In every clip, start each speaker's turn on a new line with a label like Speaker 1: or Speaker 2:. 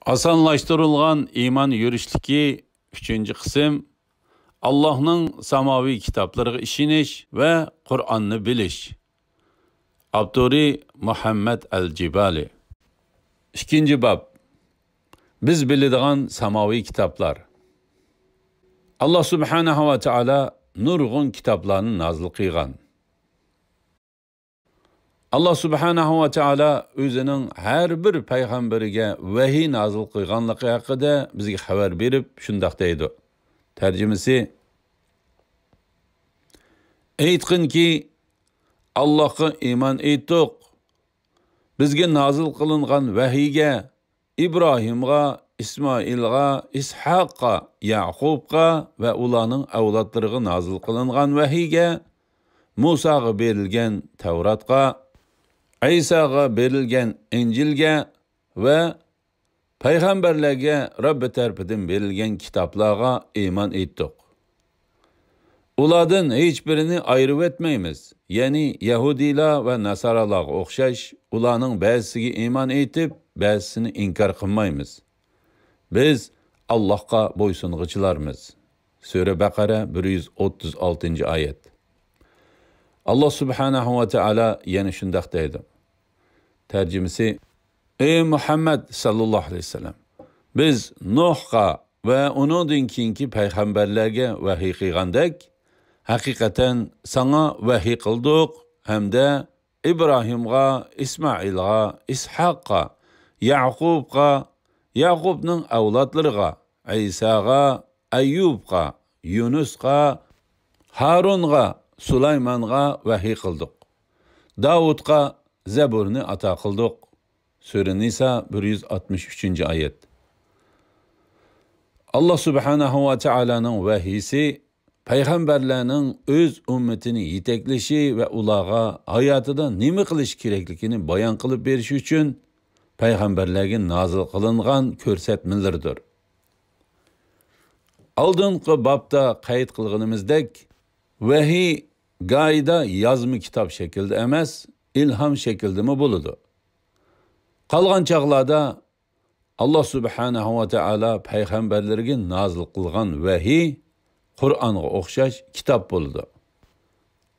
Speaker 1: Asonlashtirilgan iman yurishlikki 3-qism Allohning samoviy kitoblariga ishonish va Qur'onni bilish. Avtori Muhammad al-Jibali. 2-bab. Biz biladigan samoviy kitoblar. Allah subhanahu va taala nurg'un kitoblarni nozil qilgan. Allah subhanahu va taala o'zining har bir payg'ambariga vahiy nozil qilganligi haqida bizga xabar berib, shunday deydi. Tarjimasi: Aytqinki, Allohga iymon etdik. Bizga nozil qilingan vahiyga İbrahimga, İsmoilga, İshaqqa, Yaqubga va ularning avlodlariga nozil qilingan vahiyga, Musaga berilgan Tavratga, Isaga berilgan Injilga va payg'ambarlarga Rabbi tarafidan berilgan kitoblarga iymon etdik. Ulardan hech birini ayirib etmaymiz. Ya'ni Yahudilar va Nasaralarga o'xshash, ularning ba'zisiga iymon etib, ba'zisini inkor qilmaymiz. Biz Allohga bo'ysunguchilarmiz. Sura Baqara 136-oyat. Allah subhanahu va taala yana shunday deydi. Tarjimasi: Ey Muhammad sallallohu alayhi vasallam, biz Nuhga va uningdan keyingi payg'ambarlarga vahiy qilgandek, haqiqatan sana vahiy qildik hamda İbrahimga, İsmoilga, İshaqqa, Yaqubga, Yaqubning avlodlariga, Isaga, Ayyubga, Yunusga, Harunga, Sulaymanga vahiy qildik. Davudga Zaburni ato qildik. Sura Nisa 163-oyat. Allah subhanahu va taolaning vahiysi payg'ambarlarning o'z ummatini yetaklashi va ularga hayotida nima qilish kerakligini bayon qilib berish uchun payg'ambarlarga nozil qilingan ko'rsatmalardir. Oldingi bobda qayd qilganimizdek, vahiy gayda yozma kitob shaklida emas, ilhom shaklida bo'ladi. Qolgan chaqlarda Allah subhanahu va taala payg'ambarlarga nozil qilgan vahiy Qur'onga o'xshash kitob bo'ldi.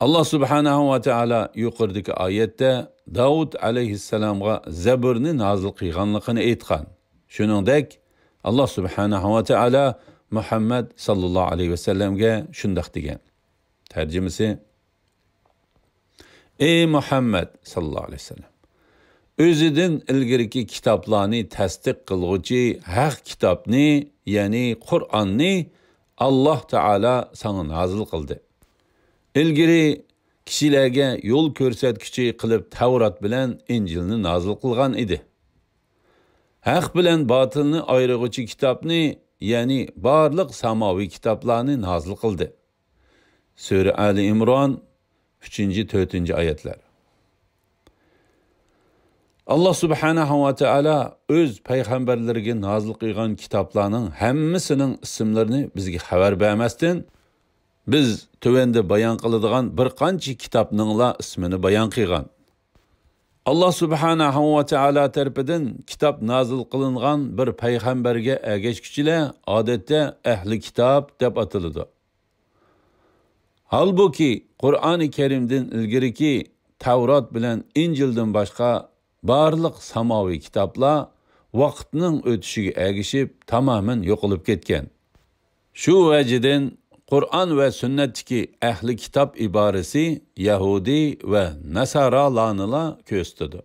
Speaker 1: Allah subhanahu va taala yuqoridagi oyatda Davud alayhissalomga Zaburni nozil qilganligini aytgan. Shuningdek, Allah subhanahu va taala Muhammad sallallohu alayhi vasallamga shunday degan. Tarjimasi: Ey Muhammad sallallohu alayhi vasallam, o'zidan ilgiriki kitoblarni tasdiq qilguvchi haq kitobni, ya'ni Qur'onni Allah Taala sana nozil qildi. Ilgiri kishilarga yo'l ko'rsatkichi qilib Tavrat bilan Injilni nozil qilgan edi. Haq bilan botilni ayiruvchi kitobni, ya'ni barliq samoviy kitoblarni nozil qildi. Sura Ali Imron 3-4-oyatlar. Allah subhanahu va taala o'z payg'ambarlariga nozil qilgan kitoblarning hammasining ismlarini bizga xabar bermasdan, biz tövende bayon qiladigan bir qancha kitobninglar ismini bayon qilgan. Allah subhanahu va taala tarafidan kitob nozil qilingan bir payg'ambarga ergashuvchilar odatda ahli kitob deb ataladi. Halbuki Qur'oni Karimdan ilgiriki Tavrat bilan Injildan boshqa barliq samoviy kitoblar vaqtning o'tishiga ergishib tamoman yo'qolib ketgan. Shu vajidan Qur'on va sunnatdagi ahli kitob iborasi Yahudi va Nasaralarni ko'rsatdi.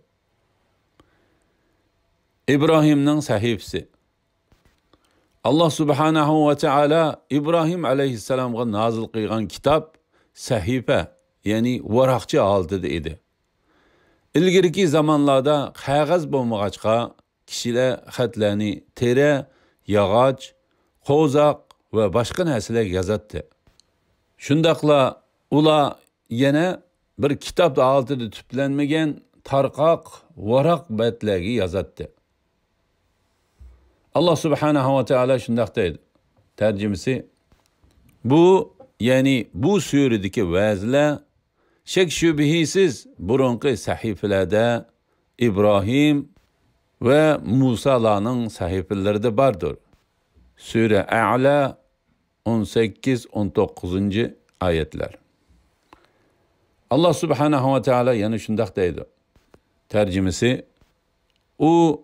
Speaker 1: İbrahimning sahifasi. Allah subhanahu va taala İbrahim alayhissalomga nozil qilgan kitob sahifa, ya'ni varaqcha holatida edi. İlgirki zamanlarda qog'oz bo'lmag'achqa kishilar xatlarni tera, yog'och, qo'zoq va boshqa narsalar yozatdi. Shundaqla ular yana bir kitob holatida tuplanmagan tarqoq varaq batlarga yozatdi. Allah subhanahu va taala shunday deydi. Tarjimasi: Bu, ya'ni bu suradagi va'zlar shak shubhisiz burunqi sahifalarda İbrahim ve Musa'larning sahifelerinde bardır. Sure A'la 18-19 ayetler. Allah subhanahu ve teala yana şundaq deydi. Tercümesi, u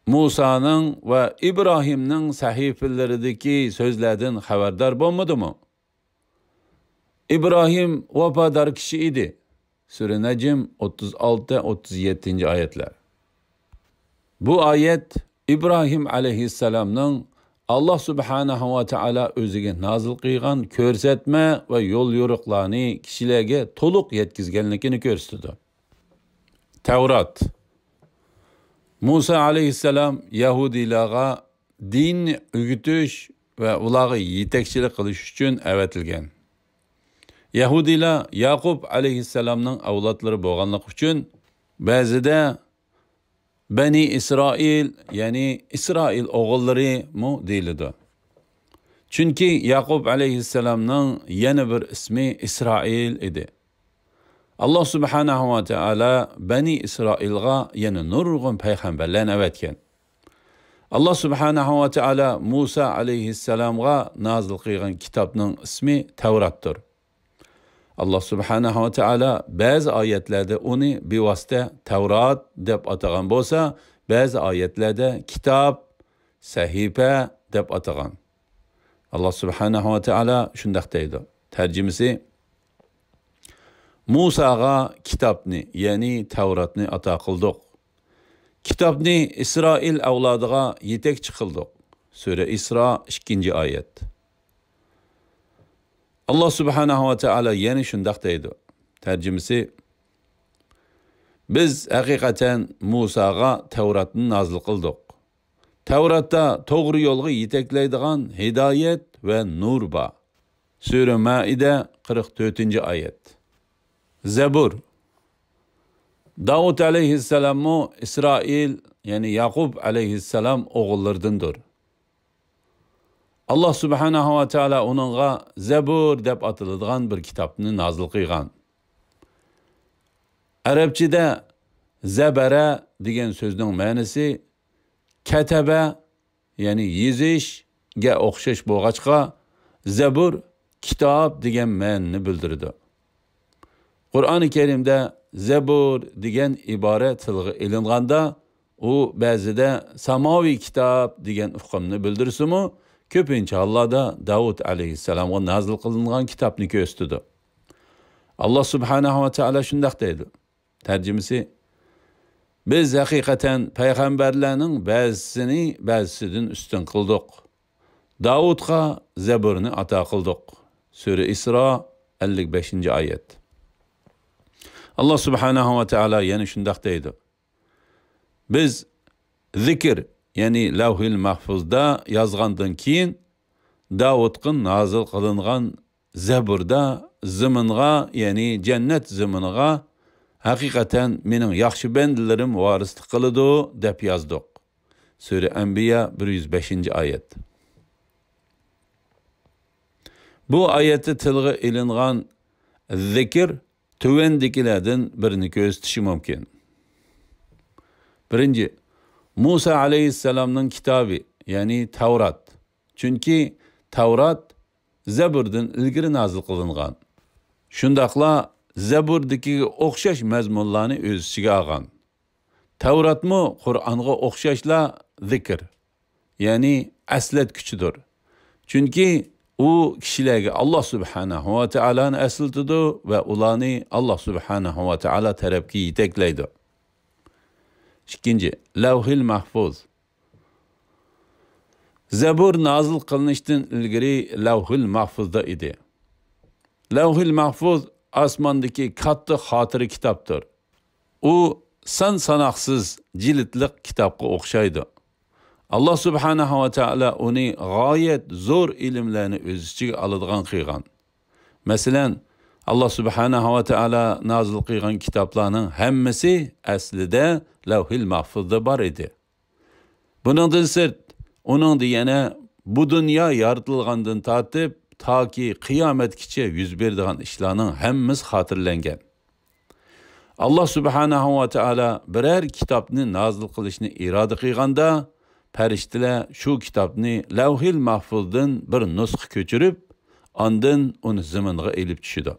Speaker 1: Musa'nın ve İbrahim'nin sahifelerindeki sözlerden haberdar bolmadı mı? İbrahim vefadar kişi idi. Sure Necm 36-37 ayetler. Bu ayet İbrahim aleyhisselamның Allah subhanahu ve teala özüge nazil qilgan ko'rsatma ve yol yo'riqlarni kishilarga to'liq yetkizganligini ko'rsatdi. Tevrat. Musa aleyhisselam Yahudilarga din o'gitish ve ularga yetakchilik qilish uchun avatilgan. Yahudilar Yaqub aleyhisselamның avlodlari bo'lganligi uchun ba'zida Bani İsrail, yani İsrail oğulları mu deyildi. Çünkü Yaqub aleyhisselamның yana bir ismi İsrail idi. Allah subhanahu ve teala Bani İsrailga yana nurg'un payg'ambarlarni avatgan. Allah subhanahu ve teala Musa aleyhisselamga nazil qilgan kitobning ismi Tevrat'tır. Allah subhanahu ve teala bazı ayetlerde onu bivasite Tevrat deb atagan bolsa, bazı ayetlerde kitap, sahife deb atagan. Allah subhanahu ve teala şundaq deydi. Tercümesi, Musa'ga kitapni, yani Tevratni ata qildik. Kitapni İsrail avladıga yetekchi qildik. Sure İsra 2. ayet. Allah subhanahu ve teala yana shundaq deydi. Tercümesi, biz haqiqatan Musaga Tevratni nazil qildik. Tevratda to'g'ri yo'lga yetaklaydigan hidayet ve nur bor. Sure Maide 44. ayet. Zabur. Davud aleyhisselam mu İsrail, yani Yaqub aleyhisselam oğullardandır. Allah subhanahu ve teala onunğa Zabur deb atıladigan bir kitapni nazil qilgan. Arabchada zabara degan so'zning ma'nosi kataba, yani yezishga o'xshash bo'lg'achqa Zabur kitob degan ma'noni bildirdi. Qur'oni Karimda Zabur degan ibora tilga ilinganda u ba'zida samoviy kitob degan hukmni bildirsa-mu, ko'pincha Allah'da Davud aleyhisselamga nazil qilingan kitobni ko'rsatdi. Allah subhanahu ve teala shundaq deydi. Tercümesi, biz haqiqatan payg'ambarlarning ba'zisini ba'zisidan ustun qildik. Davudga Zaburni ato qildik. Sure İsra 55. ayet. Allah subhanahu ve teala yana shundaq deydi. Biz zikr, yani Lavhil Mahfuzda yazgandan keyin Davud'ın nazil qilingan Zaburda ziminga, yani cennet ziminiga haqiqatan mening yaxshi bandilarim varislik qiladi deb yozdik. Sure Enbiya 105. ayet. Bu ayeti tilga ilingan zikr tuvendikilerden birini ko'rsatishi mumkin. Birinci, Musa aleyhisselamның kitabı, yani Tevrat. Çünkü Tevrat Zaburdan ilgiri nazil qilingan. Shundaqla Zaburdagi o'xshash mazmunlarni o'z ichiga olgan. Tevratmi Qur'onga o'xshashla zikr, yani aslatkuchidir. Çünkü u kishilarga Allah subhanahu ve teala'ni aslatadi ve ularni Allah subhanahu ve teala tarafga yetaklaydi. İkinci, Lavhil Mahfuz. Zabur nazil qilinishdan ilgari Lavhil Mahfuzda idi. Lavhil Mahfuz osmondagi katta xotira kitobdir. U sanoqsiz jildlik kitobga o'xshaydi. Allah subhanahu ve teala uni g'oyat zo'r ilmlarni o'z ichiga oladigan qilgan. Masalan, Allah subhanahu ve teala nazil qilgan kitoblarning hammasi aslida Lavhil Mahfuzda bor edi. Buningdan sirt, uningda yana bu dunyo yaratilgandan tortib toki qiyomatgacha yuz beradigan ishlarning hammasi xotirlangan. Allah subhanahu va taala biror kitobni nozil qilishni iroda qilganda, farishtalar shu kitobni Lavhil Mahfuzdan bir nusxa ko'chirib, ondan uni zaminga elib tushidi.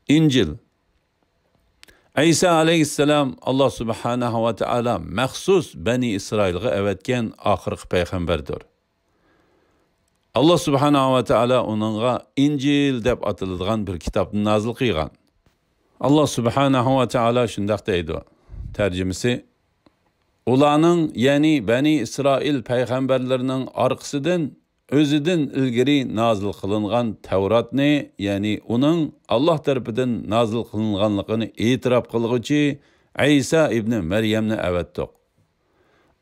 Speaker 1: İncil. İsa alayhissalom Allah subhanahu va taala maxsus Bani Isroilga avatgan oxirgi payg'ambardir. Allah subhanahu va taala onunğa İncil deb atiladigan bir kitobni nozil qilgan. Allah subhanahu va taala shundaq deydi. Tarjimasi: ularning, ya'ni Bani Isroil payg'ambarlarining orqasidan o'zidan ilgari nozil qilingan Tavratni, ya'ni uning Alloh tarafidan nozil qilinganligini e'tirof qilguvchi İsa ibn Maryamni avatdiq.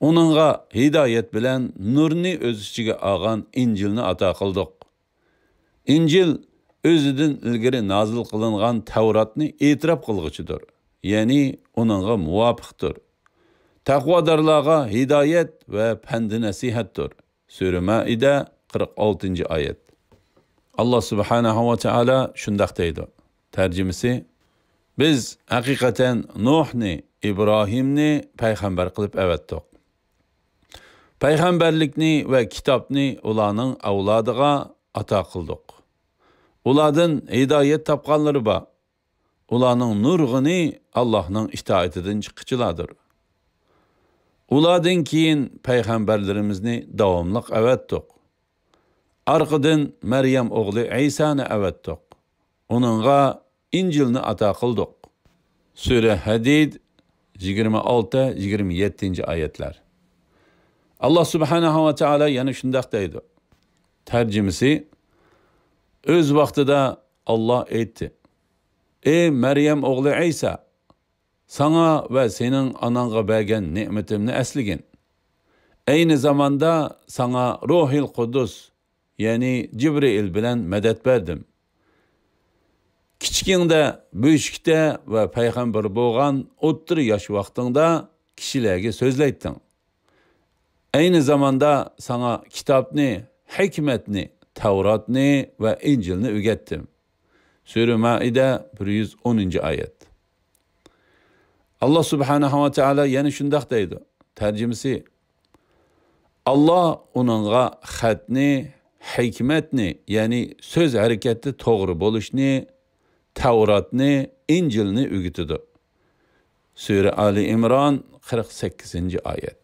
Speaker 1: Onunğa hidayet bilen nurni öz içige algan İncilni ata qildik. İncil özüdün ilgari nazil qilingan Tavratni e'tirof qilguvchidir, ya'ni onunğa muvofiqdir. Taqvodorlarga hidayet ve pandi nasihatdir. Sura Maida 46. ayet. Allah subhanahu va taala shundaq deydi. Tarjimasi: biz haqiqatan Nuhni, İbrahimni payg'ambar qilib avatdik. Payg'ambarlikni va kitobni ularning avlodiga ato qildik. Ulardan hidayet topganlari bor. Ularning nurg'ini Allohning itoatidan chiqqichilardir. Ulardan keyin payg'ambarlarimizni davomli avatdik. Arqadan Maryam o'g'li İsa'ni avatdik. Onunğa İncilni ato qildik. Sura Hadid 26-27 ayetler. Allah subhanahu va taala yana shundaq deydi. Tarjimasi: öz vaqtida Allah aytdi: ey Maryam o'g'li İsa, sana ve senin ananga bergen ne'matimni esligin. Aynı zamanda sana Ruhil Kudus, yani Cibril bilen medet verdim. Kichkingda, büyüşükte ve peygamber bo'lgan o'ttir yosh vaqtingda kishilarga so'zlayding. Aynı zamanda sana kitapni, hikmetni, Tavratni ve İncilni öğrettim. Sura Maida 110. ayet. Allah subhanahu wa taala yana shundaq deydi. Tarjimasi: Allah onunğa xatni, hikmetni, yani söz hareketi to'g'ri bo'lishni, Tavratni, İncilni öğretdi. Sura Ali İmran 48. ayet.